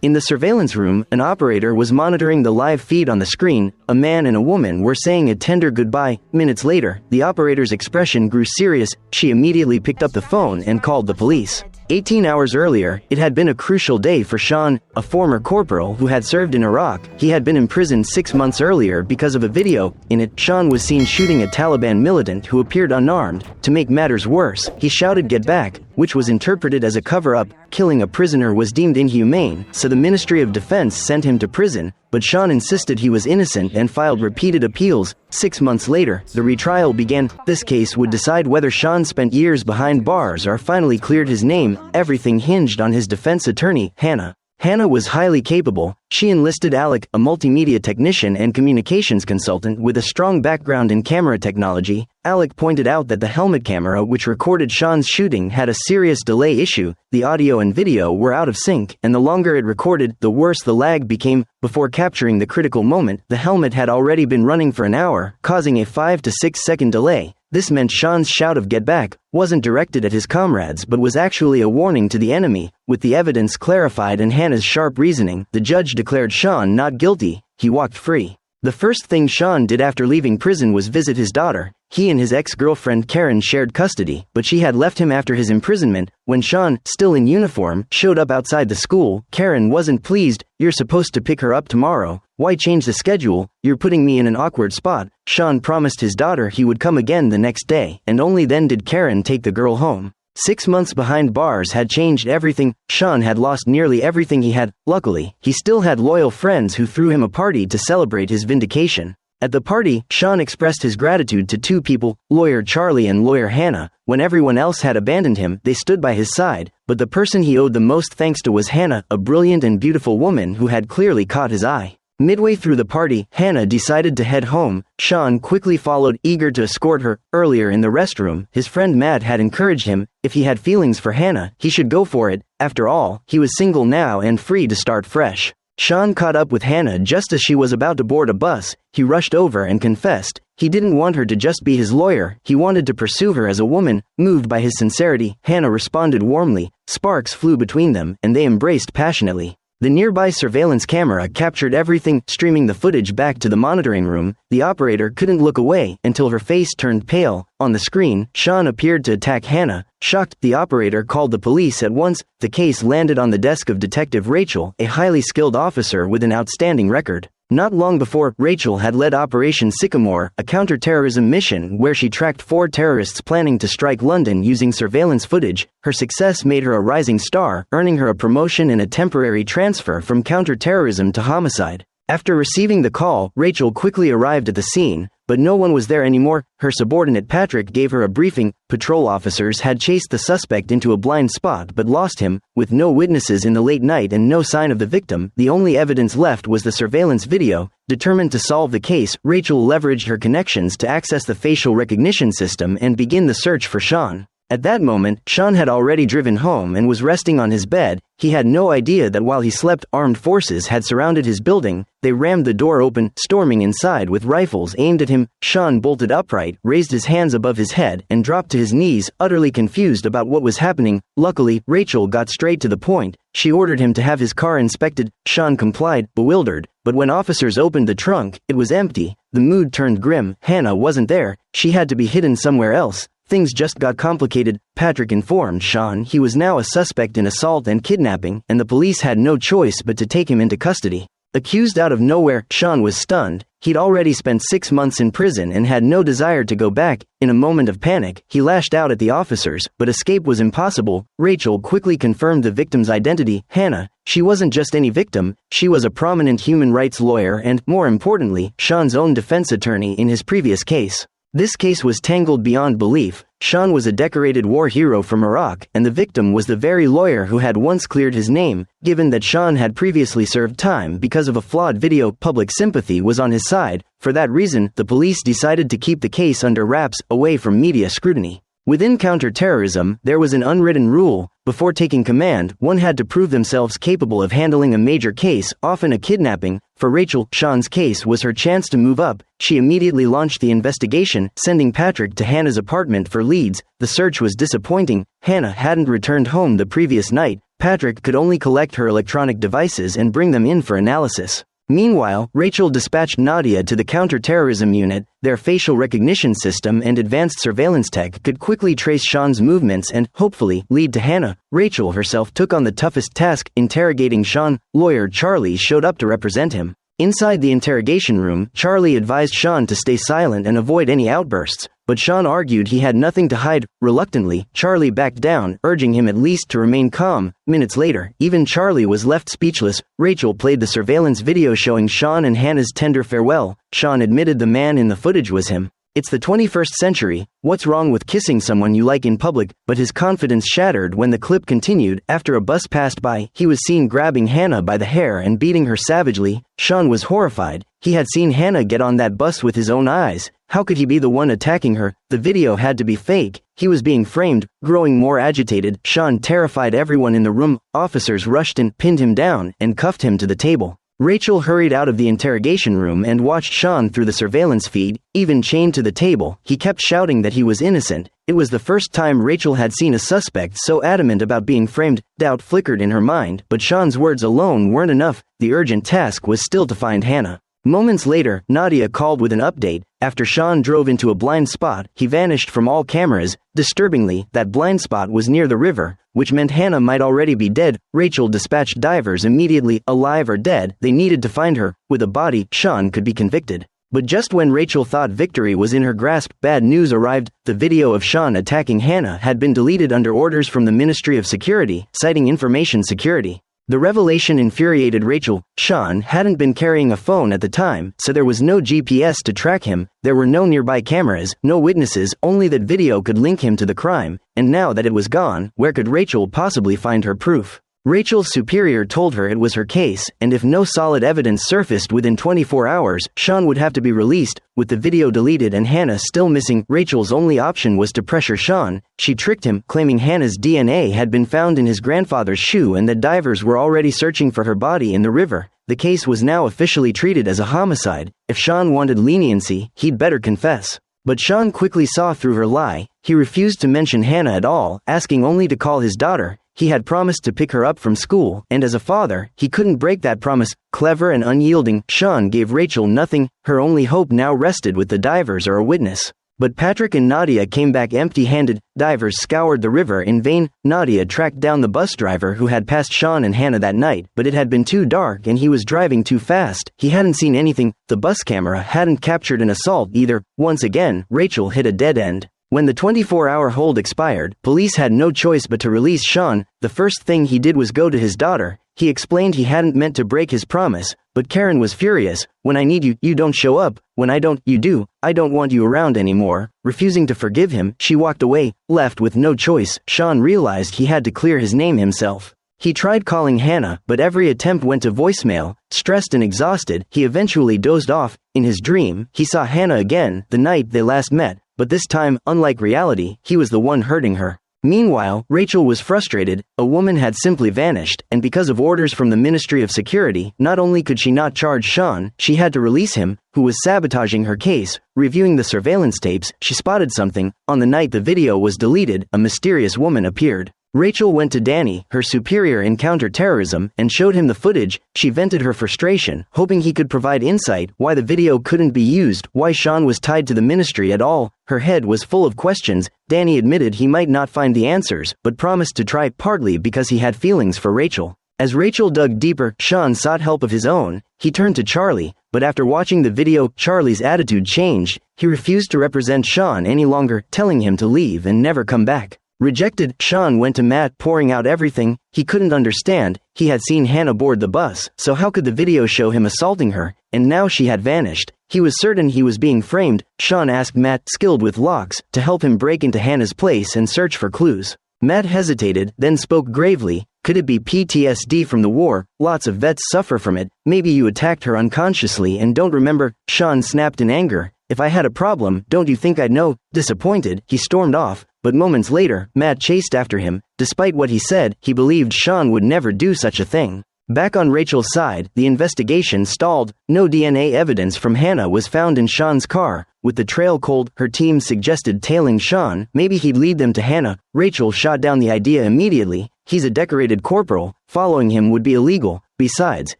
In the surveillance room, an operator was monitoring the live feed on the screen. A man and a woman were saying a tender goodbye. Minutes later, the operator's expression grew serious. She immediately picked up the phone and called the police. 18 hours earlier, it had been a crucial day for Sean, a former corporal who had served in Iraq. He had been imprisoned 6 months earlier because of a video. In it, Sean was seen shooting a Taliban militant who appeared unarmed. To make matters worse, he shouted "Get back," which was interpreted as a cover-up. Killing a prisoner was deemed inhumane, so the Ministry of Defense sent him to prison, but Sean insisted he was innocent and filed repeated appeals. 6 months later, the retrial began. This case would decide whether Sean spent years behind bars or finally cleared his name. Everything hinged on his defense attorney, Hannah. Hannah was highly capable. She enlisted Alec, a multimedia technician and communications consultant with a strong background in camera technology. Alec pointed out that the helmet camera which recorded Sean's shooting had a serious delay issue. The audio and video were out of sync, and the longer it recorded, the worse the lag became. Before capturing the critical moment, the helmet had already been running for an hour, causing a 5 to 6 second delay. This meant Sean's shout of "Get back" wasn't directed at his comrades but was actually a warning to the enemy. With the evidence clarified and Hannah's sharp reasoning, the judge declared Sean not guilty. He walked free. The first thing Sean did after leaving prison was visit his daughter. He and his ex-girlfriend Karen shared custody, but she had left him after his imprisonment. When Sean, still in uniform, showed up outside the school, Karen wasn't pleased. "You're supposed to pick her up tomorrow. Why change the schedule? You're putting me in an awkward spot." Sean promised his daughter he would come again the next day, and only then did Karen take the girl home. 6 months behind bars had changed everything. Sean had lost nearly everything he had. Luckily, he still had loyal friends who threw him a party to celebrate his vindication. At the party, Sean expressed his gratitude to two people, lawyer Charlie and lawyer Hannah. When everyone else had abandoned him, they stood by his side, but the person he owed the most thanks to was Hannah, a brilliant and beautiful woman who had clearly caught his eye. Midway through the party, Hannah decided to head home. Sean quickly followed, eager to escort her. Earlier in the restroom, his friend Matt had encouraged him, if he had feelings for Hannah, he should go for it. After all, he was single now and free to start fresh. Sean caught up with Hannah just as she was about to board a bus. He rushed over and confessed. He didn't want her to just be his lawyer, he wanted to pursue her as a woman. Moved by his sincerity, Hannah responded warmly. Sparks flew between them, and they embraced passionately. The nearby surveillance camera captured everything, streaming the footage back to the monitoring room. The operator couldn't look away until her face turned pale. On the screen, Sean appeared to attack Hannah. Shocked, the operator called the police at once. The case landed on the desk of Detective Rachel, a highly skilled officer with an outstanding record. Not long before, Rachel had led Operation Sycamore, a counter-terrorism mission where she tracked 4 terrorists planning to strike London using surveillance footage. Her success made her a rising star, earning her a promotion and a temporary transfer from counter-terrorism to homicide. After receiving the call, Rachel quickly arrived at the scene, but no one was there anymore. Her subordinate Patrick gave her a briefing. Patrol officers had chased the suspect into a blind spot but lost him. With no witnesses in the late night and no sign of the victim, the only evidence left was the surveillance video. Determined to solve the case, Rachel leveraged her connections to access the facial recognition system and begin the search for Sean. At that moment, Sean had already driven home and was resting on his bed. He had no idea that while he slept, armed forces had surrounded his building. They rammed the door open, storming inside with rifles aimed at him. Sean bolted upright, raised his hands above his head, and dropped to his knees, utterly confused about what was happening. Luckily, Rachel got straight to the point. She ordered him to have his car inspected. Sean complied, bewildered. But when officers opened the trunk, it was empty. The mood turned grim. Hannah wasn't there. She had to be hidden somewhere else. Things just got complicated. Patrick informed Sean he was now a suspect in assault and kidnapping, and the police had no choice but to take him into custody. Accused out of nowhere, Sean was stunned. He'd already spent 6 months in prison and had no desire to go back. In a moment of panic, he lashed out at the officers, but escape was impossible. Rachel quickly confirmed the victim's identity, Hannah. She wasn't just any victim, she was a prominent human rights lawyer and, more importantly, Sean's own defense attorney in his previous case. This case was tangled beyond belief. Sean was a decorated war hero from Iraq, and the victim was the very lawyer who had once cleared his name. Given that Sean had previously served time because of a flawed video, public sympathy was on his side. For that reason, the police decided to keep the case under wraps, away from media scrutiny. Within counterterrorism, there was an unwritten rule. Before taking command, one had to prove themselves capable of handling a major case, often a kidnapping. For Rachel, Sean's case was her chance to move up. She immediately launched the investigation, sending Patrick to Hannah's apartment for leads. The search was disappointing. Hannah hadn't returned home the previous night. Patrick could only collect her electronic devices and bring them in for analysis. Meanwhile, Rachel dispatched Nadia to the counter-terrorism unit. Their facial recognition system and advanced surveillance tech could quickly trace Sean's movements and, hopefully, lead to Hannah. Rachel herself took on the toughest task, interrogating Sean. Lawyer Charlie showed up to represent him. Inside the interrogation room, Charlie advised Sean to stay silent and avoid any outbursts, but Sean argued he had nothing to hide. Reluctantly, Charlie backed down, urging him at least to remain calm. Minutes later, even Charlie was left speechless. Rachel played the surveillance video showing Sean and Hannah's tender farewell. Sean admitted the man in the footage was him. It's the 21st century, what's wrong with kissing someone you like in public? But his confidence shattered when the clip continued. After a bus passed by, he was seen grabbing Hannah by the hair and beating her savagely. Sean was horrified. He had seen Hannah get on that bus with his own eyes. How could he be the one attacking her? The video had to be fake. He was being framed. Growing more agitated, Sean terrified everyone in the room. Officers rushed in, pinned him down, and cuffed him to the table. Rachel hurried out of the interrogation room and watched Sean through the surveillance feed. Even chained to the table, he kept shouting that he was innocent. It was the first time Rachel had seen a suspect so adamant about being framed. Doubt flickered in her mind, but Sean's words alone weren't enough. The urgent task was still to find Hannah. Moments later, Nadia called with an update. After Sean drove into a blind spot, he vanished from all cameras. Disturbingly, that blind spot was near the river, which meant Hannah might already be dead. Rachel dispatched divers immediately. Alive or dead, they needed to find her. With a body, Sean could be convicted. But just when Rachel thought victory was in her grasp, bad news arrived. The video of Sean attacking Hannah had been deleted under orders from the Ministry of Security, citing information security. The revelation infuriated Rachel. Sean hadn't been carrying a phone at the time, so there was no GPS to track him. There were no nearby cameras, no witnesses, only that video could link him to the crime. And now that it was gone, where could Rachel possibly find her proof? Rachel's superior told her it was her case, and if no solid evidence surfaced within 24 hours, Sean would have to be released. With the video deleted and Hannah still missing, Rachel's only option was to pressure Sean. She tricked him, claiming Hannah's DNA had been found in his grandfather's shoe and that divers were already searching for her body in the river. The case was now officially treated as a homicide. If Sean wanted leniency, he'd better confess. But Sean quickly saw through her lie. He refused to mention Hannah at all, asking only to call his daughter. He had promised to pick her up from school, and as a father, he couldn't break that promise. Clever and unyielding, Sean gave Rachel nothing. Her only hope now rested with the divers or a witness. But Patrick and Nadia came back empty-handed. Divers scoured the river in vain. Nadia tracked down the bus driver who had passed Sean and Hannah that night, but it had been too dark and he was driving too fast. He hadn't seen anything. The bus camera hadn't captured an assault either. Once again, Rachel hit a dead end. When the 24-hour hold expired, police had no choice but to release Sean. The first thing he did was go to his daughter. He explained he hadn't meant to break his promise, but Karen was furious. When I need you, you don't show up. When I don't, you do. I don't want you around anymore. Refusing to forgive him, she walked away. Left with no choice, Sean realized he had to clear his name himself. He tried calling Hannah, but every attempt went to voicemail. Stressed and exhausted, he eventually dozed off. In his dream, he saw Hannah again, the night they last met. But this time, unlike reality, he was the one hurting her. Meanwhile, Rachel was frustrated. A woman had simply vanished, and because of orders from the Ministry of Security, not only could she not charge Sean, she had to release him, who was sabotaging her case. Reviewing the surveillance tapes, she spotted something. On the night the video was deleted, a mysterious woman appeared. Rachel went to Danny, her superior in counter-terrorism, and showed him the footage. She vented her frustration, hoping he could provide insight why the video couldn't be used, why Sean was tied to the ministry at all. Her head was full of questions. Danny admitted he might not find the answers, but promised to try, partly because he had feelings for Rachel. As Rachel dug deeper, Sean sought help of his own. He turned to Charlie, but after watching the video, Charlie's attitude changed. He refused to represent Sean any longer, telling him to leave and never come back. Rejected, Sean went to Matt, pouring out everything. He couldn't understand. He had seen Hannah board the bus, so how could the video show him assaulting her? And now she had vanished. He was certain he was being framed. Sean asked Matt, skilled with locks, to help him break into Hannah's place and search for clues. Matt hesitated, then spoke gravely. Could it be PTSD from the war? Lots of vets suffer from it. Maybe you attacked her unconsciously and don't remember. Sean snapped in anger. If I had a problem, don't you think I'd know? Disappointed, he stormed off. But moments later, Matt chased after him. Despite what he said, he believed Sean would never do such a thing. Back on Rachel's side, the investigation stalled. No DNA evidence from Hannah was found in Sean's car. With the trail cold, her team suggested tailing Sean. Maybe he'd lead them to Hannah. Rachel shot down the idea immediately. He's a decorated corporal. Following him would be illegal. Besides,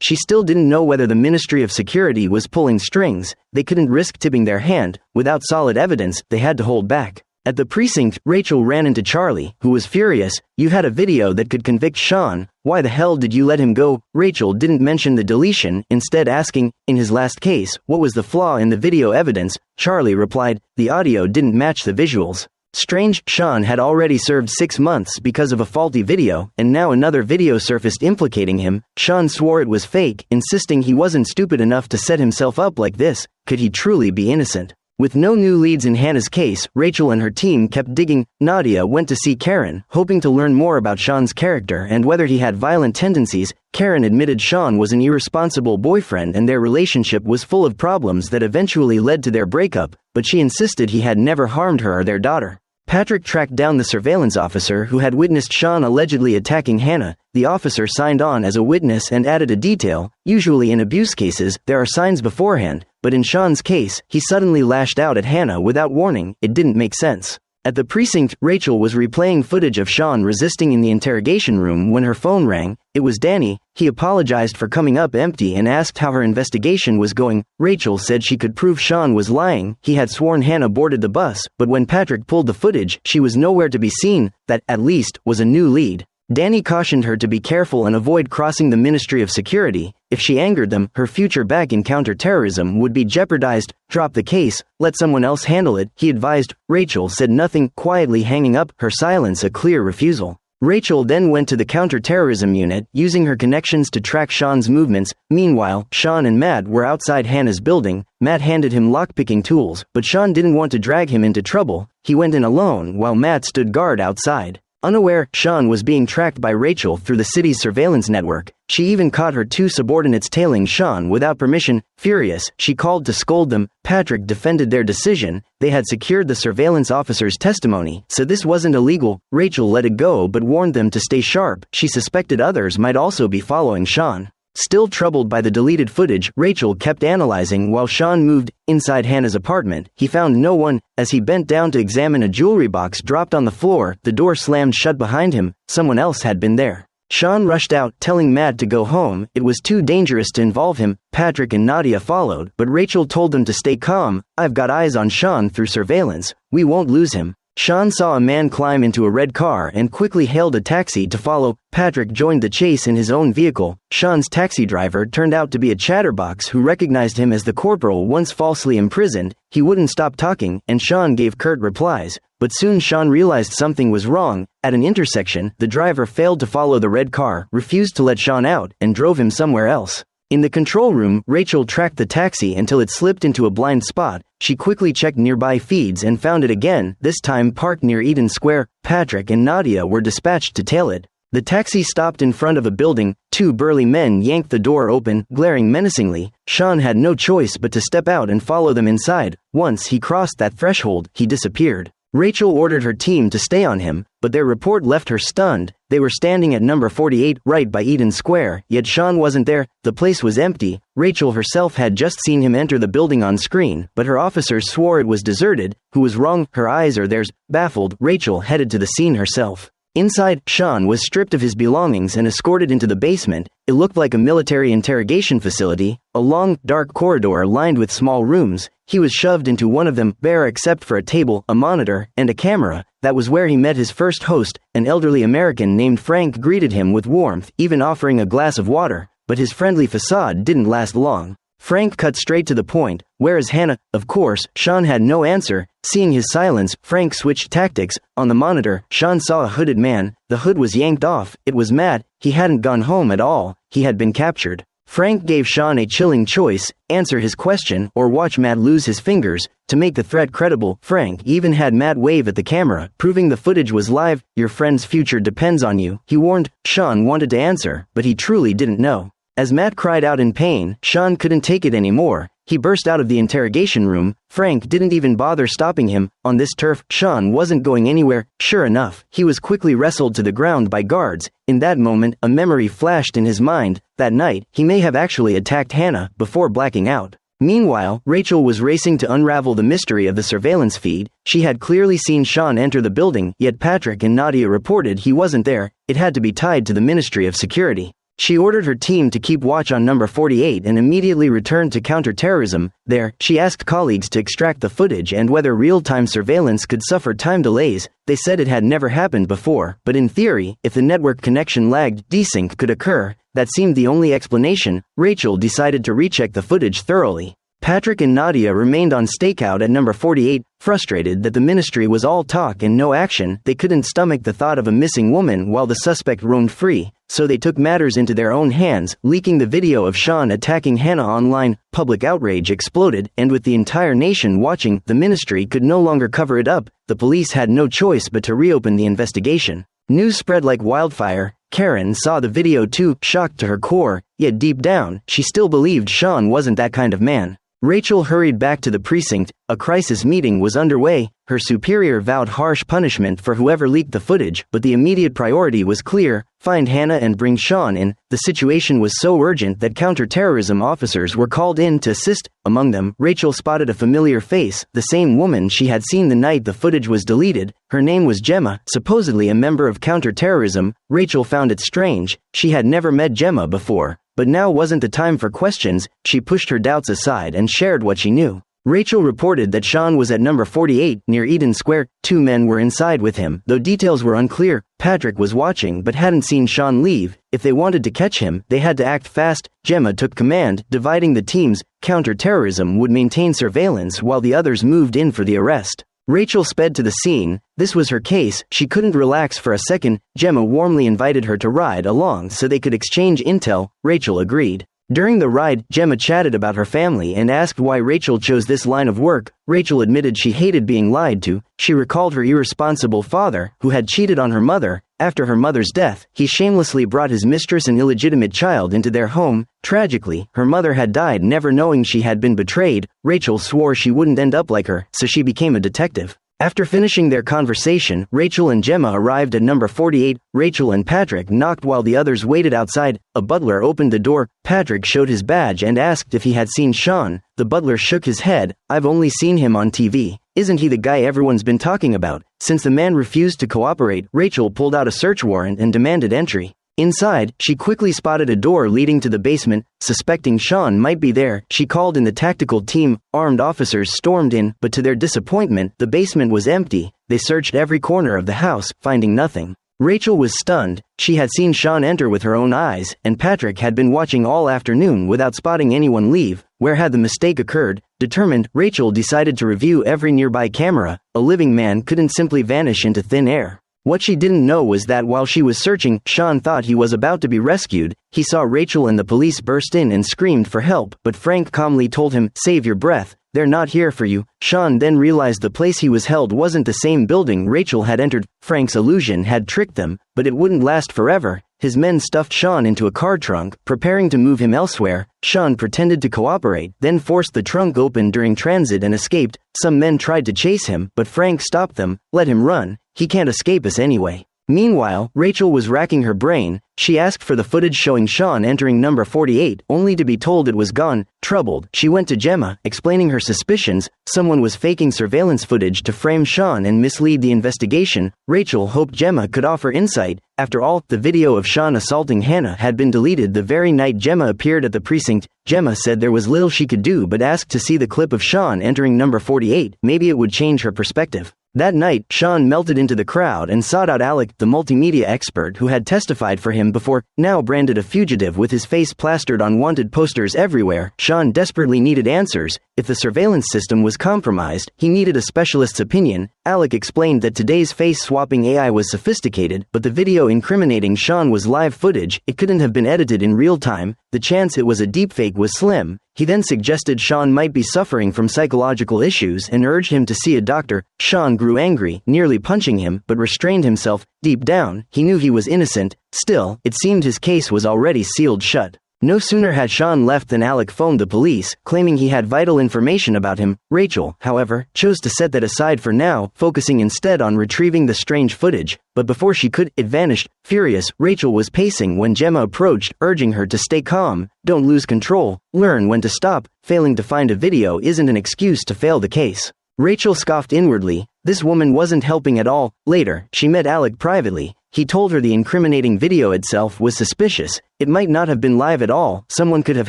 she still didn't know whether the Ministry of Security was pulling strings. They couldn't risk tipping their hand. Without solid evidence, they had to hold back. At the precinct, Rachel ran into Charlie, who was furious. "You had a video that could convict Sean. Why the hell did you let him go?" Rachel didn't mention the deletion, instead asking, "In his last case, what was the flaw in the video evidence?" Charlie replied, "The audio didn't match the visuals." Strange, Sean had already served 6 months because of a faulty video, and now another video surfaced implicating him. Sean swore it was fake, insisting he wasn't stupid enough to set himself up like this. Could he truly be innocent? With no new leads in Hannah's case, Rachel and her team kept digging. Nadia went to see Karen, hoping to learn more about Sean's character and whether he had violent tendencies. Karen admitted Sean was an irresponsible boyfriend and their relationship was full of problems that eventually led to their breakup, but she insisted he had never harmed her or their daughter. Patrick tracked down the surveillance officer who had witnessed Sean allegedly attacking Hannah. The officer signed on as a witness and added a detail. Usually in abuse cases, there are signs beforehand, but in Sean's case, he suddenly lashed out at Hannah without warning. It didn't make sense. At the precinct, Rachel was replaying footage of Sean resisting in the interrogation room when her phone rang. It was Danny. He apologized for coming up empty and asked how her investigation was going. Rachel said she could prove Sean was lying. He had sworn Hannah boarded the bus, but when Patrick pulled the footage, she was nowhere to be seen. That, at least, was a new lead. Danny cautioned her to be careful and avoid crossing the Ministry of Security. If she angered them, her future back in counterterrorism would be jeopardized. "Drop the case, let someone else handle it," he advised. Rachel said nothing, quietly hanging up, her silence a clear refusal. Rachel then went to the counterterrorism unit, using her connections to track Sean's movements. Meanwhile, Sean and Matt were outside Hannah's building. Matt handed him lockpicking tools, but Sean didn't want to drag him into trouble. He went in alone while Matt stood guard outside. Unaware, Sean was being tracked by Rachel through the city's surveillance network. She even caught her 2 subordinates tailing Sean without permission. Furious, she called to scold them. Patrick defended their decision. They had secured the surveillance officer's testimony, so this wasn't illegal. Rachel let it go but warned them to stay sharp. She suspected others might also be following Sean. Still troubled by the deleted footage, Rachel kept analyzing while Sean moved. Inside Hannah's apartment, he found no one. As he bent down to examine a jewelry box dropped on the floor, the door slammed shut behind him. Someone else had been there. Sean rushed out, telling Matt to go home. It was too dangerous to involve him. Patrick and Nadia followed, but Rachel told them to stay calm. "I've got eyes on Sean through surveillance. We won't lose him." Sean saw a man climb into a red car and quickly hailed a taxi to follow. Patrick joined the chase in his own vehicle. Sean's taxi driver turned out to be a chatterbox who recognized him as the corporal once falsely imprisoned. He wouldn't stop talking, and Sean gave curt replies. But soon Sean realized something was wrong. At an intersection, the driver failed to follow the red car, refused to let Sean out, and drove him somewhere else. In the control room, Rachel tracked the taxi until it slipped into a blind spot. She quickly checked nearby feeds and found it again, this time parked near Eden Square. Patrick and Nadia were dispatched to tail it. The taxi stopped in front of a building. 2 burly men yanked the door open, glaring menacingly. Sean had no choice but to step out and follow them inside. Once he crossed that threshold, he disappeared. Rachel ordered her team to stay on him, but their report left her stunned. They were standing at number 48, right by Eden Square, yet Sean wasn't there. The place was empty. Rachel herself had just seen him enter the building on screen, but her officers swore it was deserted. Who was wrong, her eyes or theirs? Baffled, Rachel headed to the scene herself. Inside, Sean was stripped of his belongings and escorted into the basement. It looked like a military interrogation facility, a long, dark corridor lined with small rooms. He was shoved into one of them, bare except for a table, a monitor, and a camera. That was where he met his first host. An elderly American named Frank greeted him with warmth, even offering a glass of water. But his friendly facade didn't last long. Frank cut straight to the point. "Where is Hannah?" Of course, Sean had no answer. Seeing his silence, Frank switched tactics. On the monitor, Sean saw a hooded man. The hood was yanked off. It was Matt. He hadn't gone home at all. He had been captured. Frank gave Sean a chilling choice: answer his question or watch Matt lose his fingers. To make the threat credible, Frank even had Matt wave at the camera, proving the footage was live. "Your friend's future depends on you," he warned. Sean wanted to answer, but he truly didn't know. As Matt cried out in pain, Sean couldn't take it anymore. He burst out of the interrogation room. Frank didn't even bother stopping him. On this turf, Sean wasn't going anywhere. Sure enough, he was quickly wrestled to the ground by guards. In that moment, a memory flashed in his mind. That night, he may have actually attacked Hannah before blacking out. Meanwhile, Rachel was racing to unravel the mystery of the surveillance feed. She had clearly seen Sean enter the building, yet Patrick and Nadia reported he wasn't there. It had to be tied to the Ministry of Security. She ordered her team to keep watch on number 48 and immediately returned to counterterrorism. There, she asked colleagues to extract the footage and whether real-time surveillance could suffer time delays. They said it had never happened before, but in theory, if the network connection lagged, desync could occur. That seemed the only explanation. Rachel decided to recheck the footage thoroughly. Patrick and Nadia remained on stakeout at number 48, frustrated that the ministry was all talk and no action. They couldn't stomach the thought of a missing woman while the suspect roamed free, so they took matters into their own hands, leaking the video of Sean attacking Hannah online. Public outrage exploded, and with the entire nation watching, the ministry could no longer cover it up. The police had no choice but to reopen the investigation. News spread like wildfire. Karen saw the video too, shocked to her core, yet deep down, she still believed Sean wasn't that kind of man. Rachel hurried back to the precinct. A crisis meeting was underway. Her superior vowed harsh punishment for whoever leaked the footage, but the immediate priority was clear: find Hannah and bring Sean in. The situation was so urgent that counterterrorism officers were called in to assist. Among them, Rachel spotted a familiar face, the same woman she had seen the night the footage was deleted. Her name was Gemma, supposedly a member of counterterrorism. Rachel found it strange. She had never met Gemma before. But now wasn't the time for questions. She pushed her doubts aside and shared what she knew. Rachel reported that Sean was at number 48, near Eden Square. 2 men were inside with him, though details were unclear. Patrick was watching but hadn't seen Sean leave. If they wanted to catch him, they had to act fast. Gemma took command, dividing the teams. Counterterrorism would maintain surveillance while the others moved in for the arrest. Rachel sped to the scene. This was her case. She couldn't relax for a second. Gemma warmly invited her to ride along so they could exchange intel. Rachel agreed. During the ride, Gemma chatted about her family and asked why Rachel chose this line of work. Rachel admitted she hated being lied to. She recalled her irresponsible father, who had cheated on her mother. After her mother's death, he shamelessly brought his mistress and illegitimate child into their home. Tragically, her mother had died never knowing she had been betrayed. Rachel swore she wouldn't end up like her, so she became a detective. After finishing their conversation, Rachel and Gemma arrived at number 48. Rachel and Patrick knocked while the others waited outside. A butler opened the door. Patrick showed his badge and asked if he had seen Sean. The butler shook his head. "I've only seen him on TV. Isn't he the guy everyone's been talking about?" Since the man refused to cooperate, Rachel pulled out a search warrant and demanded entry. Inside, she quickly spotted a door leading to the basement. Suspecting Sean might be there, she called in the tactical team. Armed officers stormed in, but to their disappointment, the basement was empty. They searched every corner of the house, finding nothing. Rachel was stunned. She had seen Sean enter with her own eyes, and Patrick had been watching all afternoon without spotting anyone leave. Where had the mistake occurred? Determined, Rachel decided to review every nearby camera. A living man couldn't simply vanish into thin air. What she didn't know was that while she was searching, Sean thought he was about to be rescued. He saw Rachel and the police burst in and screamed for help, but Frank calmly told him, "Save your breath. They're not here for you." Sean then realized the place he was held wasn't the same building Rachel had entered. Frank's illusion had tricked them, but it wouldn't last forever. His men stuffed Sean into a car trunk, preparing to move him elsewhere. Sean pretended to cooperate, then forced the trunk open during transit and escaped. Some men tried to chase him, but Frank stopped them. "Let him run. He can't escape us anyway." Meanwhile, Rachel was racking her brain. She asked for the footage showing Sean entering number 48, only to be told it was gone. Troubled, she went to Gemma, explaining her suspicions. Someone was faking surveillance footage to frame Sean and mislead the investigation. Rachel hoped Gemma could offer insight. After all, the video of Sean assaulting Hannah had been deleted the very night Gemma appeared at the precinct. Gemma said there was little she could do but asked to see the clip of Sean entering number 48. Maybe it would change her perspective. That night, Sean melted into the crowd and sought out Alec, the multimedia expert who had testified for him before, now branded a fugitive with his face plastered on wanted posters everywhere. Sean desperately needed answers. If the surveillance system was compromised, he needed a specialist's opinion. Alec explained that today's face-swapping AI was sophisticated, but the video incriminating Sean was live footage. It couldn't have been edited in real time. The chance it was a deepfake was slim. He then suggested Sean might be suffering from psychological issues and urged him to see a doctor. Sean grew angry, nearly punching him, but restrained himself. Deep down, he knew he was innocent. Still, it seemed his case was already sealed shut. No sooner had Sean left than Alec phoned the police, claiming he had vital information about him. Rachel, however, chose to set that aside for now, focusing instead on retrieving the strange footage, but before she could, it vanished. Furious, Rachel was pacing when Gemma approached, urging her to stay calm, don't lose control, learn when to stop. Failing to find a video isn't an excuse to fail the case. Rachel scoffed inwardly. This woman wasn't helping at all. Later, she met Alec privately. He told her the incriminating video itself was suspicious. It might not have been live at all. Someone could have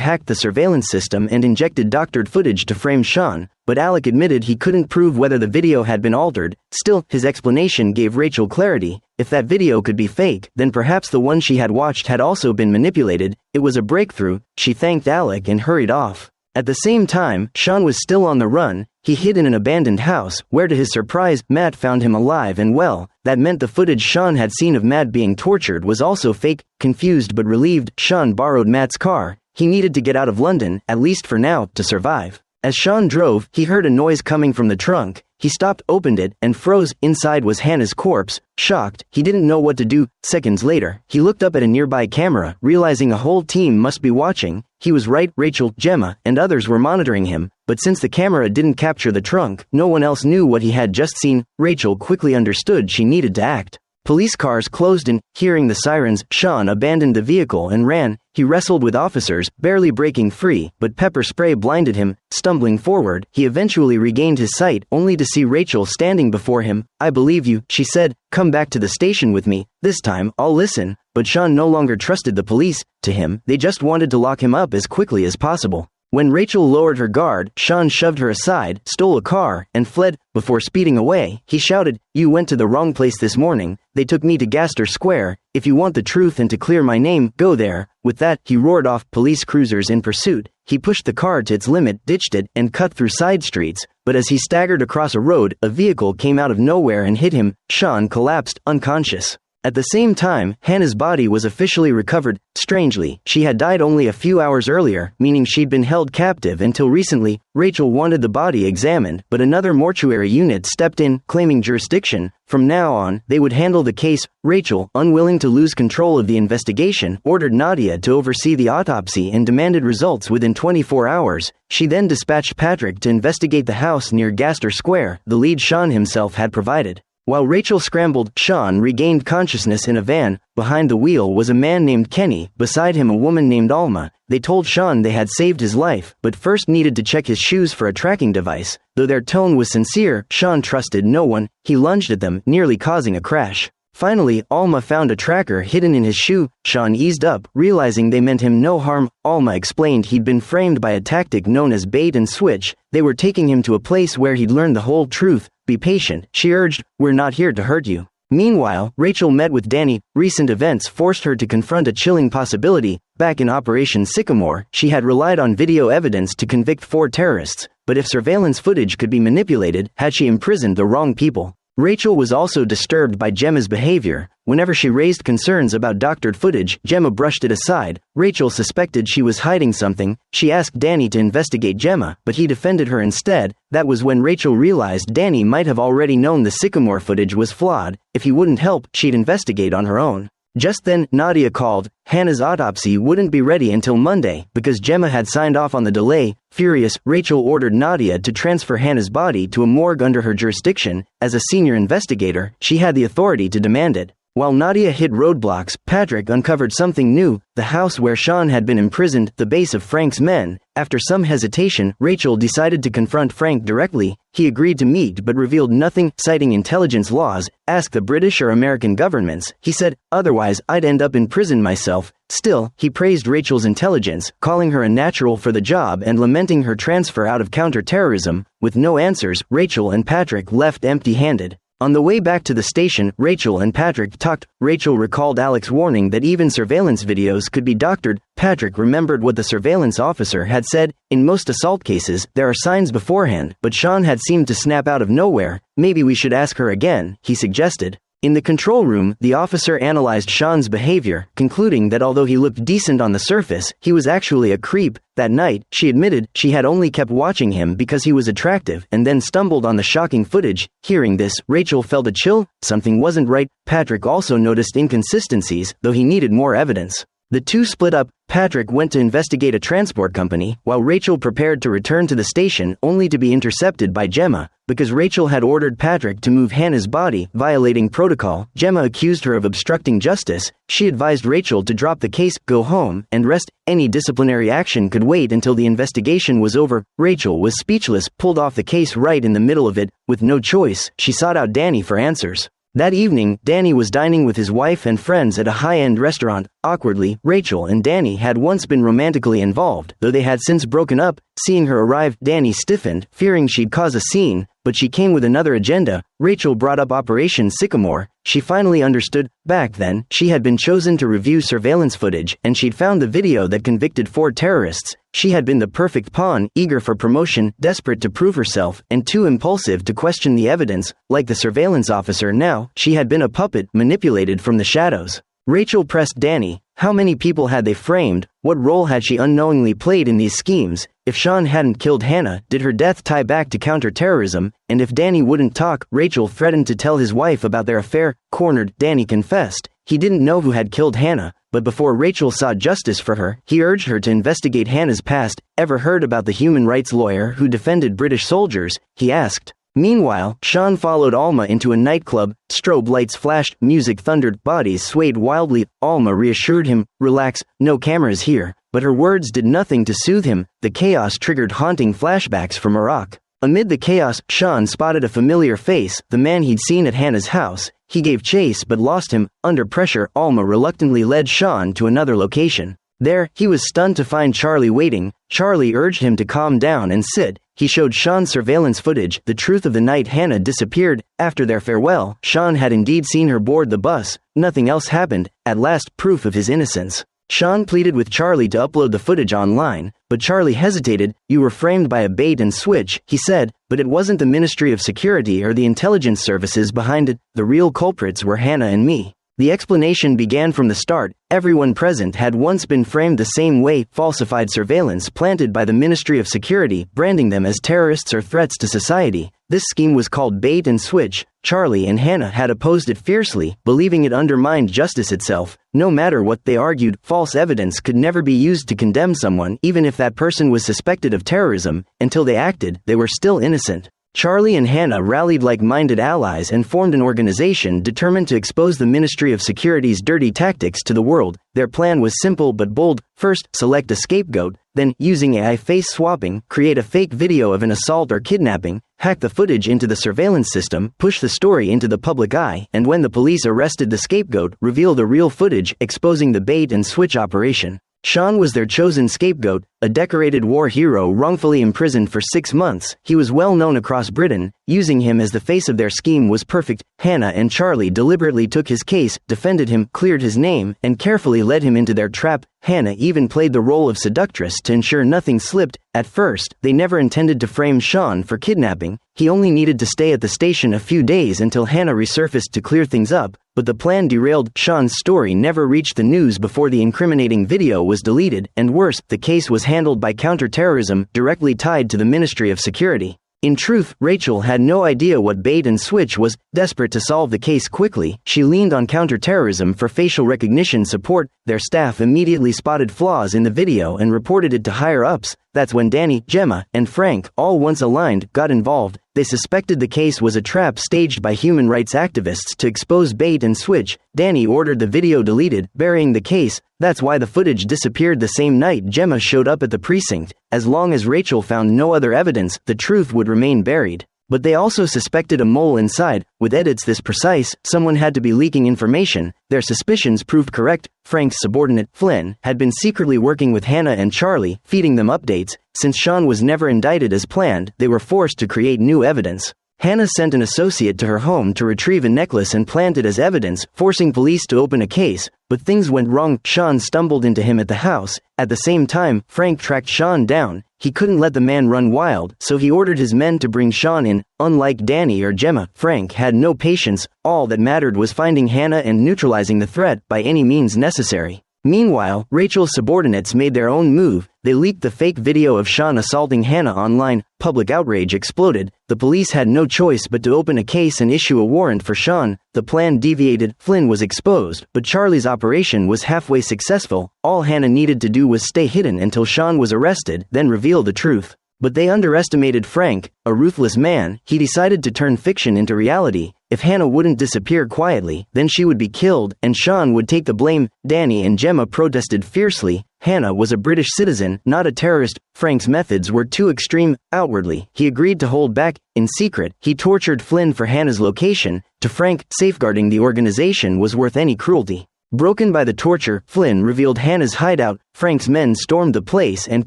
hacked the surveillance system and injected doctored footage to frame Sean, but Alec admitted he couldn't prove whether the video had been altered. Still, his explanation gave Rachel clarity. If that video could be fake, then perhaps the one she had watched had also been manipulated. It was a breakthrough. She thanked Alec and hurried off. At the same time, Sean was still on the run. He hid in an abandoned house, where to his surprise, Matt found him alive and well. That meant the footage Sean had seen of Matt being tortured was also fake. Confused but relieved, Sean borrowed Matt's car. He needed to get out of London, at least for now, to survive. As Sean drove, he heard a noise coming from the trunk. He stopped, opened it, and froze. Inside was Hannah's corpse. Shocked, he didn't know what to do. Seconds later, he looked up at a nearby camera, realizing a whole team must be watching. He was right, Rachel, Gemma, and others were monitoring him, but since the camera didn't capture the trunk, no one else knew what he had just seen. Rachel quickly understood she needed to act. Police cars closed in. Hearing the sirens, Sean abandoned the vehicle and ran. He wrestled with officers, barely breaking free, but pepper spray blinded him. Stumbling forward, he eventually regained his sight, only to see Rachel standing before him. "I believe you," she said. "Come back to the station with me. This time, I'll listen." But Sean no longer trusted the police. To him, they just wanted to lock him up as quickly as possible. When Rachel lowered her guard, Sean shoved her aside, stole a car, and fled. Before speeding away, he shouted, "You went to the wrong place this morning. They took me to Gaster Square. If you want the truth and to clear my name, go there." With that, he roared off. Police cruisers in pursuit. He pushed the car to its limit, ditched it, and cut through side streets. But as he staggered across a road, a vehicle came out of nowhere and hit him. Sean collapsed, unconscious. At the same time, Hannah's body was officially recovered. Strangely, she had died only a few hours earlier, meaning she'd been held captive until recently. Rachel wanted the body examined, but another mortuary unit stepped in, claiming jurisdiction. From now on, they would handle the case. Rachel, unwilling to lose control of the investigation, ordered Nadia to oversee the autopsy and demanded results within 24 hours. She then dispatched Patrick to investigate the house near Gaster Square, the lead Sean himself had provided. While Rachel scrambled, Sean regained consciousness in a van. Behind the wheel was a man named Kenny, beside him a woman named Alma. They told Sean they had saved his life, but first needed to check his shoes for a tracking device. Though their tone was sincere, Sean trusted no one. He lunged at them, nearly causing a crash. Finally, Alma found a tracker hidden in his shoe. Sean eased up, realizing they meant him no harm. Alma explained he'd been framed by a tactic known as bait and switch. They were taking him to a place where he'd learn the whole truth. "Be patient," she urged. "We're not here to hurt you." Meanwhile, Rachel met with Danny. Recent events forced her to confront a chilling possibility. Back in Operation Sycamore, she had relied on video evidence to convict 4 terrorists. But if surveillance footage could be manipulated, had she imprisoned the wrong people? Rachel was also disturbed by Gemma's behavior. Whenever she raised concerns about doctored footage, Gemma brushed it aside. Rachel suspected she was hiding something. She asked Danny to investigate Gemma, but he defended her instead. That was when Rachel realized Danny might have already known the Sycamore footage was flawed. If he wouldn't help, she'd investigate on her own. Just then, Nadia called. Hannah's autopsy wouldn't be ready until Monday, because Gemma had signed off on the delay. Furious, Rachel ordered Nadia to transfer Hannah's body to a morgue under her jurisdiction. As a senior investigator, she had the authority to demand it. While Nadia hit roadblocks, Patrick uncovered something new: the house where Sean had been imprisoned, the base of Frank's men. After some hesitation, Rachel decided to confront Frank directly. He agreed to meet but revealed nothing, citing intelligence laws. "Ask the British or American governments," he said, "otherwise I'd end up in prison myself." Still, he praised Rachel's intelligence, calling her a natural for the job and lamenting her transfer out of counter-terrorism. With no answers, Rachel and Patrick left empty-handed. On the way back to the station, Rachel and Patrick talked. Rachel recalled Alec's warning that even surveillance videos could be doctored. Patrick remembered what the surveillance officer had said: in most assault cases, there are signs beforehand, but Sean had seemed to snap out of nowhere. "Maybe we should ask her again," he suggested. In the control room, the officer analyzed Sean's behavior, concluding that although he looked decent on the surface, he was actually a creep. That night, she admitted she had only kept watching him because he was attractive, and then stumbled on the shocking footage. Hearing this, Rachel felt a chill. Something wasn't right. Patrick also noticed inconsistencies, though he needed more evidence. The two split up. Patrick went to investigate a transport company, while Rachel prepared to return to the station only to be intercepted by Gemma. Because Rachel had ordered Patrick to move Hannah's body, violating protocol, Gemma accused her of obstructing justice. She advised Rachel to drop the case, go home, and rest. Any disciplinary action could wait until the investigation was over. Rachel was speechless, pulled off the case right in the middle of it. With no choice, she sought out Danny for answers. That evening, Danny was dining with his wife and friends at a high-end restaurant. Awkwardly, Rachel and Danny had once been romantically involved, though they had since broken up. Seeing her arrive, Danny stiffened, fearing she'd cause a scene, but she came with another agenda. Rachel brought up Operation Sycamore. She finally understood. Back then, she had been chosen to review surveillance footage, and she'd found the video that convicted 4 terrorists. She had been the perfect pawn, eager for promotion, desperate to prove herself, and too impulsive to question the evidence. Like the surveillance officer now, she had been a puppet, manipulated from the shadows. Rachel pressed Danny. How many people had they framed? What role had she unknowingly played in these schemes? If Sean hadn't killed Hannah, did her death tie back to counter-terrorism? And if Danny wouldn't talk, Rachel threatened to tell his wife about their affair. Cornered, Danny confessed. He didn't know who had killed Hannah, but before Rachel sought justice for her, he urged her to investigate Hannah's past. Ever heard about the human rights lawyer who defended British soldiers? He asked. Meanwhile, Sean followed Alma into a nightclub. Strobe lights flashed, music thundered, bodies swayed wildly. Alma reassured him, "Relax, no cameras here." But her words did nothing to soothe him. The chaos triggered haunting flashbacks from Iraq. Amid the chaos, Sean spotted a familiar face, the man he'd seen at Hannah's house. He gave chase but lost him. Under pressure, Alma reluctantly led Sean to another location. There, he was stunned to find Charlie waiting. Charlie urged him to calm down and sit. He showed Sean surveillance footage, the truth of the night Hannah disappeared. After their farewell, Sean had indeed seen her board the bus. Nothing else happened. At last, proof of his innocence. Sean pleaded with Charlie to upload the footage online, but Charlie hesitated. "You were framed by a bait and switch," he said, but it wasn't the Ministry of Security or the intelligence services behind it. The real culprits were Hannah and me. The explanation began from the start. Everyone present had once been framed the same way, falsified surveillance planted by the Ministry of Security, branding them as terrorists or threats to society. This scheme was called bait and switch. Charlie and Hannah had opposed it fiercely, believing it undermined justice itself. No matter what they argued, false evidence could never be used to condemn someone, even if that person was suspected of terrorism. Until they acted, they were still innocent. Charlie and Hannah rallied like-minded allies and formed an organization determined to expose the Ministry of Security's dirty tactics to the world. Their plan was simple but bold. First, select a scapegoat, then, using AI face swapping, create a fake video of an assault or kidnapping, hack the footage into the surveillance system, push the story into the public eye, and when the police arrested the scapegoat, reveal the real footage, exposing the bait and switch operation. Sean was their chosen scapegoat, a decorated war hero wrongfully imprisoned for 6 months. He was well known across Britain. Using him as the face of their scheme was perfect. Hannah and Charlie deliberately took his case, defended him, cleared his name, and carefully led him into their trap. Hannah even played the role of seductress to ensure nothing slipped. At first, they never intended to frame Sean for kidnapping. He only needed to stay at the station a few days until Hannah resurfaced to clear things up. But the plan derailed. Sean's story never reached the news before the incriminating video was deleted, and worse, the case was handled by counter-terrorism, directly tied to the Ministry of Security. In truth, Rachel had no idea what bait and switch was. Desperate to solve the case quickly, she leaned on counter-terrorism for facial recognition support. Their staff immediately spotted flaws in the video and reported it to higher-ups. That's when Danny, Gemma, and Frank, all once aligned, got involved. They suspected the case was a trap staged by human rights activists to expose bait and switch. Danny ordered the video deleted, burying the case. That's why the footage disappeared the same night Gemma showed up at the precinct. As long as Rachel found no other evidence, the truth would remain buried. But they also suspected a mole inside. With edits this precise, someone had to be leaking information. Their suspicions proved correct. Frank's subordinate, Flynn, had been secretly working with Hannah and Charlie, feeding them updates. Since Sean was never indicted as planned, they were forced to create new evidence. Hannah sent an associate to her home to retrieve a necklace and plant it as evidence, forcing police to open a case. But things went wrong. Sean stumbled into him at the house. At the same time, Frank tracked Sean down. He couldn't let the man run wild, so he ordered his men to bring Sean in. Unlike Danny or Gemma, Frank had no patience. All that mattered was finding Hannah and neutralizing the threat by any means necessary. Meanwhile, Rachel's subordinates made their own move. They leaked the fake video of Sean assaulting Hannah online. Public outrage exploded. The police had no choice but to open a case and issue a warrant for Sean. The plan deviated. Flynn was exposed, but Charlie's operation was halfway successful. All Hannah needed to do was stay hidden until Sean was arrested, then reveal the truth. But they underestimated Frank, a ruthless man. He decided to turn fiction into reality. If Hannah wouldn't disappear quietly, then she would be killed, and Sean would take the blame. Danny and Gemma protested fiercely. Hannah was a British citizen, not a terrorist. Frank's methods were too extreme. Outwardly, he agreed to hold back. In secret, he tortured Flynn for Hannah's location. To Frank, safeguarding the organization was worth any cruelty. Broken by the torture, Flynn revealed Hannah's hideout. Frank's men stormed the place and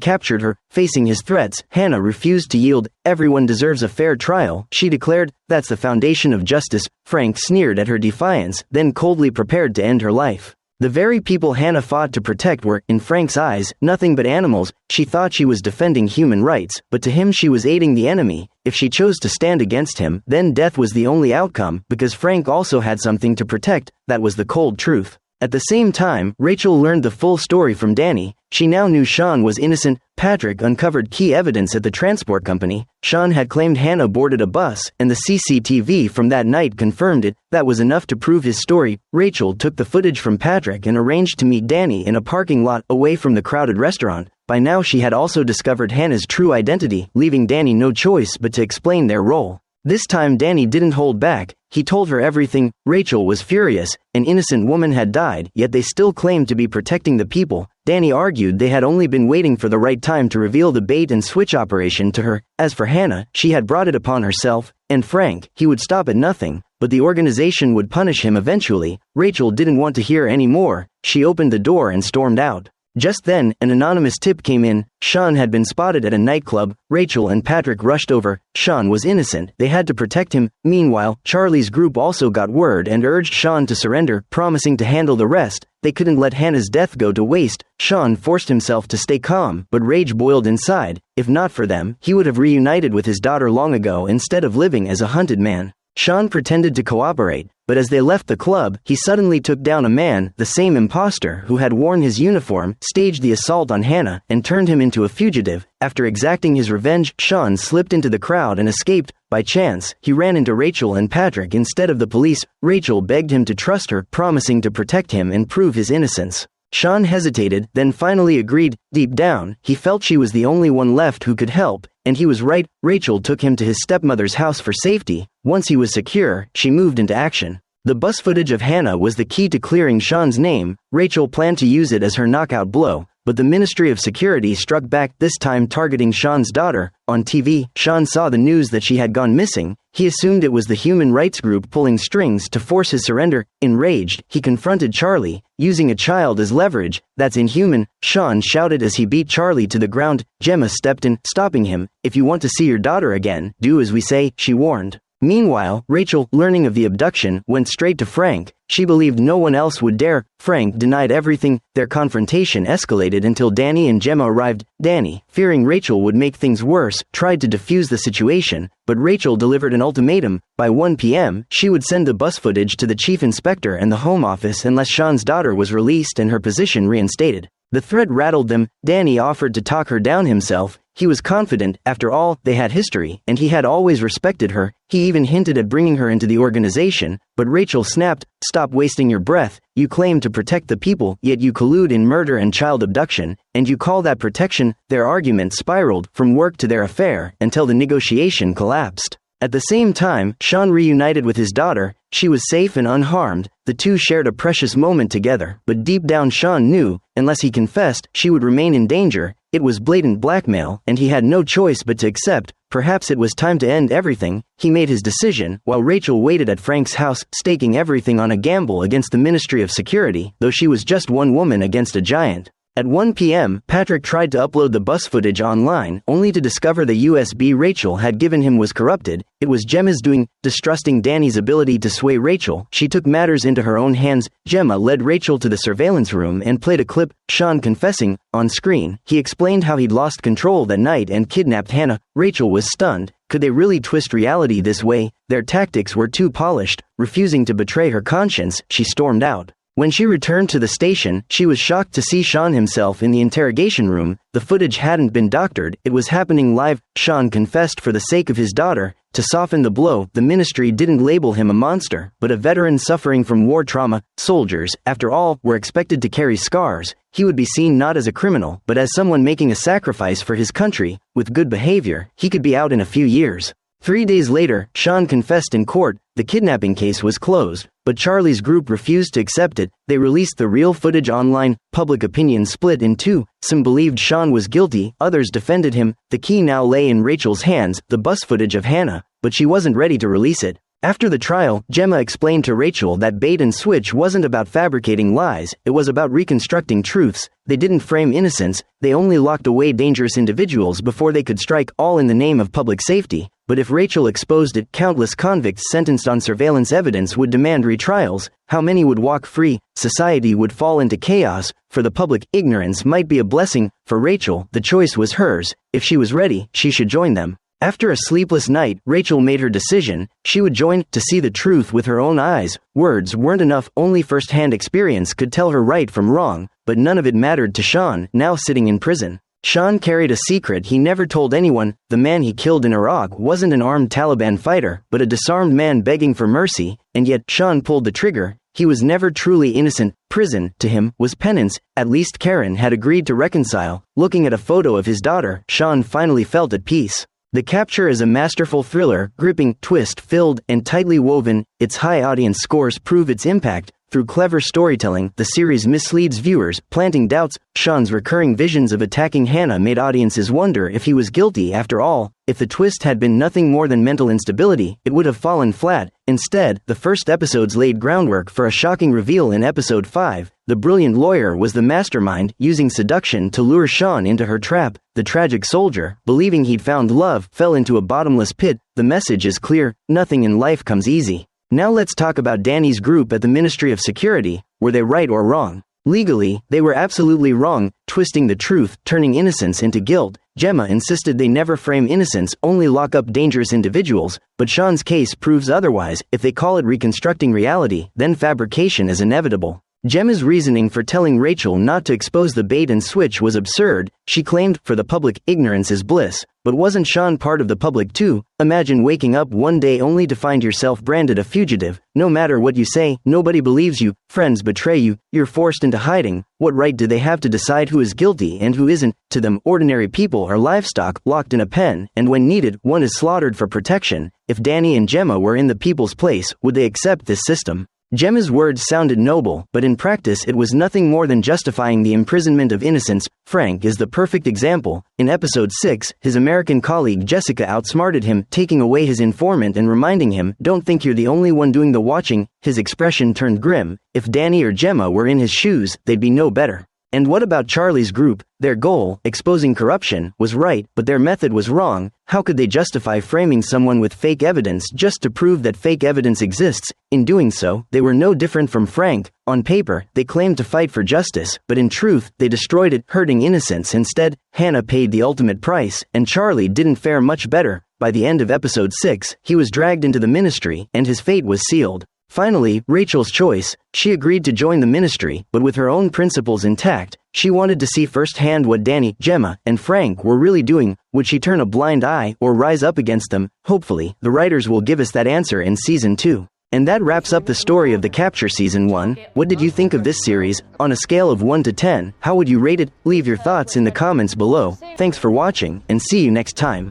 captured her. Facing his threats, Hannah refused to yield. Everyone deserves a fair trial, she declared. That's the foundation of justice. Frank sneered at her defiance, then coldly prepared to end her life. The very people Hannah fought to protect were, in Frank's eyes, nothing but animals. She thought she was defending human rights, but to him she was aiding the enemy. If she chose to stand against him, then death was the only outcome, because Frank also had something to protect. That was the cold truth. At the same time, Rachel learned the full story from Danny. She now knew Sean was innocent. Patrick uncovered key evidence at the transport company. Sean had claimed Hannah boarded a bus, and the CCTV from that night confirmed it. That was enough to prove his story. Rachel took the footage from Patrick and arranged to meet Danny in a parking lot away from the crowded restaurant. By now she had also discovered Hannah's true identity, leaving Danny no choice but to explain their role. This time Danny didn't hold back. He told her everything. Rachel was furious. An innocent woman had died, yet they still claimed to be protecting the people. Danny argued they had only been waiting for the right time to reveal the bait-and-switch operation to her. As for Hannah, she had brought it upon herself. And Frank, he would stop at nothing, but the organization would punish him eventually. Rachel didn't want to hear any more. She opened the door and stormed out. Just then, an anonymous tip came in. Sean had been spotted at a nightclub. Rachel and Patrick rushed over. Sean was innocent. They had to protect him. Meanwhile, Charlie's group also got word and urged Sean to surrender, promising to handle the rest. They couldn't let Hannah's death go to waste. Sean forced himself to stay calm, but rage boiled inside. If not for them, he would have reunited with his daughter long ago instead of living as a hunted man. Sean pretended to cooperate, but as they left the club, he suddenly took down a man, the same imposter who had worn his uniform, staged the assault on Hannah, and turned him into a fugitive. After exacting his revenge, Sean slipped into the crowd and escaped. By chance, he ran into Rachel and Patrick instead of the police. Rachel begged him to trust her, promising to protect him and prove his innocence. Sean hesitated, then finally agreed. Deep down, he felt she was the only one left who could help, and he was right. Rachel took him to his stepmother's house for safety. Once he was secure, she moved into action. The bus footage of Hannah was the key to clearing Sean's name. Rachel planned to use it as her knockout blow, but the Ministry of Security struck back, this time targeting Sean's daughter. On TV, Sean saw the news that she had gone missing. He assumed it was the human rights group pulling strings to force his surrender. Enraged, he confronted Charlie, using a child as leverage. That's inhuman, Sean shouted as he beat Charlie to the ground. Gemma stepped in, stopping him. If you want to see your daughter again, do as we say, she warned. Meanwhile, Rachel, learning of the abduction, went straight to Frank. She believed no one else would dare. Frank denied everything. Their confrontation escalated until Danny and Gemma arrived. Danny, fearing Rachel would make things worse, tried to defuse the situation, but Rachel delivered an ultimatum. By 1 p.m., she would send the bus footage to the chief inspector and the Home Office unless Sean's daughter was released and her position reinstated. The threat rattled them. Danny offered to talk her down himself. He was confident. After all, they had history, and he had always respected her. He even hinted at bringing her into the organization, but Rachel snapped, "Stop wasting your breath. You claim to protect the people, yet you collude in murder and child abduction, and you call that protection?" Their argument spiraled from work to their affair until the negotiation collapsed. At the same time, Sean reunited with his daughter. She was safe and unharmed. The two shared a precious moment together, but deep down Sean knew, unless he confessed, she would remain in danger. It was blatant blackmail, and he had no choice but to accept. Perhaps it was time to end everything. He made his decision, while Rachel waited at Frank's house, staking everything on a gamble against the Ministry of Security, though she was just one woman against a giant. At 1 p.m., Patrick tried to upload the bus footage online, only to discover the USB Rachel had given him was corrupted. It was Gemma's doing. Distrusting Danny's ability to sway Rachel, she took matters into her own hands. Gemma led Rachel to the surveillance room and played a clip, Sean confessing. On screen, he explained how he'd lost control that night and kidnapped Hannah. Rachel was stunned. Could they really twist reality this way? Their tactics were too polished. Refusing to betray her conscience, she stormed out. When she returned to the station, she was shocked to see Sean himself in the interrogation room. The footage hadn't been doctored, it was happening live. Sean confessed for the sake of his daughter. To soften the blow, the ministry didn't label him a monster, but a veteran suffering from war trauma. Soldiers, after all, were expected to carry scars. He would be seen not as a criminal, but as someone making a sacrifice for his country. With good behavior, he could be out in a few years. 3 days later, Sean confessed in court. The kidnapping case was closed, but Charlie's group refused to accept it. They released the real footage online. Public opinion split in two. Some believed Sean was guilty, others defended him. The key now lay in Rachel's hands, the bus footage of Hannah, but she wasn't ready to release it. After the trial, Gemma explained to Rachel that bait and switch wasn't about fabricating lies, it was about reconstructing truths. They didn't frame innocence, they only locked away dangerous individuals before they could strike, all in the name of public safety. But if Rachel exposed it, countless convicts sentenced on surveillance evidence would demand retrials. How many would walk free? Society would fall into chaos. For the public, ignorance might be a blessing. For Rachel, the choice was hers. If she was ready, she should join them. After a sleepless night, Rachel made her decision. She would join to see the truth with her own eyes. Words weren't enough, only first-hand experience could tell her right from wrong. But none of it mattered to Sean, now sitting in prison. Sean carried a secret he never told anyone. The man he killed in Iraq wasn't an armed Taliban fighter, but a disarmed man begging for mercy, and yet Sean pulled the trigger. He was never truly innocent. Prison, to him, was penance. At least Karen had agreed to reconcile. Looking at a photo of his daughter, Sean finally felt at peace. The capture is a masterful thriller, gripping, twist-filled, and tightly woven. Its high audience scores prove its impact. Through clever storytelling, the series misleads viewers, planting doubts. Sean's recurring visions of attacking Hannah made audiences wonder if he was guilty after all. If the twist had been nothing more than mental instability, it would have fallen flat. Instead, the first episodes laid groundwork for a shocking reveal in episode 5. The brilliant lawyer was the mastermind, using seduction to lure Sean into her trap. The tragic soldier, believing he'd found love, fell into a bottomless pit. The message is clear: nothing in life comes easy. Now let's talk about Danny's group at the Ministry of Security. Were they right or wrong? Legally, they were absolutely wrong, twisting the truth, turning innocence into guilt. Gemma insisted they never frame innocence, only lock up dangerous individuals, but Sean's case proves otherwise. If they call it reconstructing reality, then fabrication is inevitable. Gemma's reasoning for telling Rachel not to expose the bait and switch was absurd. She claimed, for the public, ignorance is bliss. But wasn't Sean part of the public too? Imagine waking up one day only to find yourself branded a fugitive. No matter what you say, nobody believes you, friends betray you, you're forced into hiding. What right do they have to decide who is guilty and who isn't? To them, ordinary people are livestock, locked in a pen, and when needed, one is slaughtered for protection. If Danny and Gemma were in the people's place, would they accept this system? Gemma's words sounded noble, but in practice it was nothing more than justifying the imprisonment of innocence. Frank is the perfect example. In episode 6, his American colleague Jessica outsmarted him, taking away his informant and reminding him, "Don't think you're the only one doing the watching." His expression turned grim. If Danny or Gemma were in his shoes, they'd be no better. And what about Charlie's group? Their goal, exposing corruption, was right, but their method was wrong. How could they justify framing someone with fake evidence just to prove that fake evidence exists? In doing so, they were no different from Frank. On paper, they claimed to fight for justice, but in truth, they destroyed it, hurting innocence instead. Hannah paid the ultimate price, and Charlie didn't fare much better. By the end of episode 6, he was dragged into the ministry, and his fate was sealed. Finally, Rachel's choice. She agreed to join the ministry, but with her own principles intact. She wanted to see firsthand what Danny, Gemma, and Frank were really doing. Would she turn a blind eye or rise up against them? Hopefully, the writers will give us that answer in season 2. And that wraps up the story of The Capture season 1. What did you think of this series? On a scale of 1 to 10, how would you rate it? Leave your thoughts in the comments below. Thanks for watching, and see you next time.